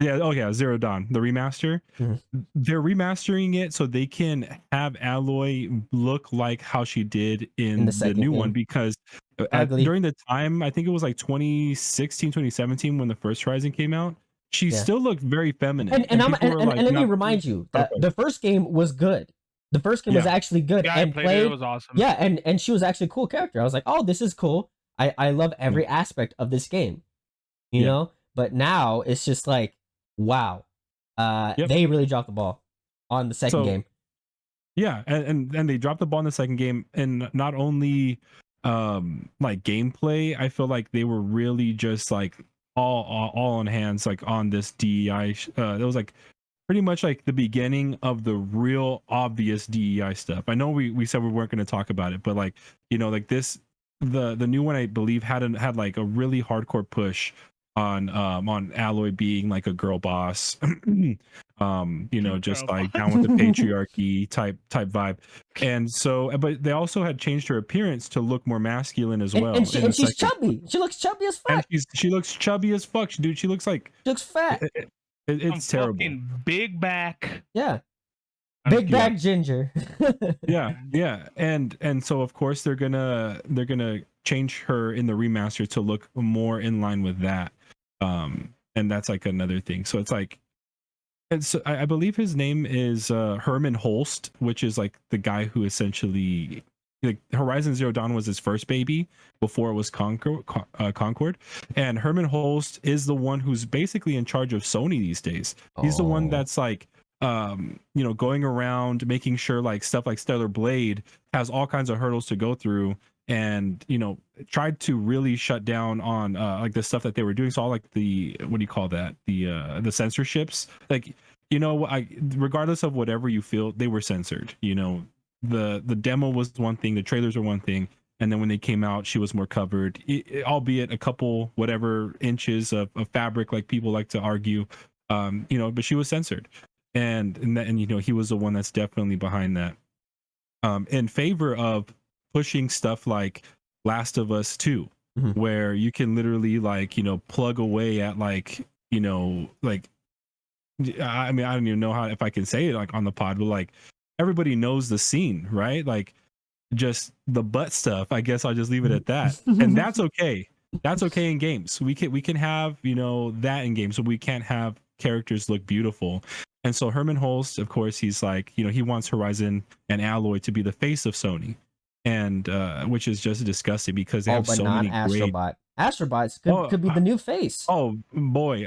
Yeah, oh yeah, Zero Dawn, the remaster. Mhm. They're remastering it so they can have Aloy look like how she did In the in the second new one game. because at Ugly. during the time, I think it was like 2016, 2017 when the first Horizon came out, she Yeah. still looked very feminine And and I'm people were like and let me not remind you that okay. the first game was good. The first game was Yeah. actually good Yeah, I and played it. It played. was awesome. Yeah, and she was actually a cool character. I was like, oh, this is cool. I love Yeah. every aspect of this game, you Yeah. know. But now it's just like, wow, Yep. they really dropped the ball on the second So game. yeah, and they dropped the ball in the second game, and not only like gameplay, I feel like they were really just like all on hands like on this DEI. It was like pretty much like the beginning of the real obvious DEI stuff. I know we said we weren't going to talk about it, but like like this the new one I believe had like a really hardcore push on Alloy being like a girl boss. Just Girl like boss. down with the patriarchy type vibe. And so but they also had changed her appearance to look more masculine as well in the And she's second. chubby. She looks chubby as And fuck. she looks chubby as fuck, dude. She looks like She looks fat. I'm it's terrible. fucking big back. Yeah. I'm Big Yeah. bag ginger. Yeah, and so of course they're gonna change her in the remaster to look more in line with that, and that's like another thing. So it's like, it's I believe his name is Herman Holst, which is like the guy who essentially like Horizon Zero Dawn was his first baby before it was Concord, and Herman Holst is the one who's basically in charge of Sony these days. He's the one Oh. that's like going around making sure like stuff like Stellar Blade has all kinds of hurdles to go through, and tried to really shut down on like the stuff that they were doing. So all like the, what do you call that, the censorships, like regardless of whatever you feel, they were censored. The demo was one thing, the trailers were one thing, and then when they came out she was more covered, albeit a couple whatever inches of fabric, like people like to argue, but she was censored. And he was the one that's definitely behind that, in favor of pushing stuff like Last of Us 2, Mhm. where you can literally like plug away at like I mean, I don't even know how, if I can say it like on the pod, but like everybody knows the scene, right? Like just the butt stuff. I guess I'll just leave it at that, and that's okay. That's okay in games. We can have that in games, so we can't have characters look beautiful. And so Herman Holst, of course, he's like he wants Horizon and Alloy to be the face of Sony, and which is just disgusting because they Oh, have but so not many great. Astrobot. Astrobots Oh, could be the new face. oh boy,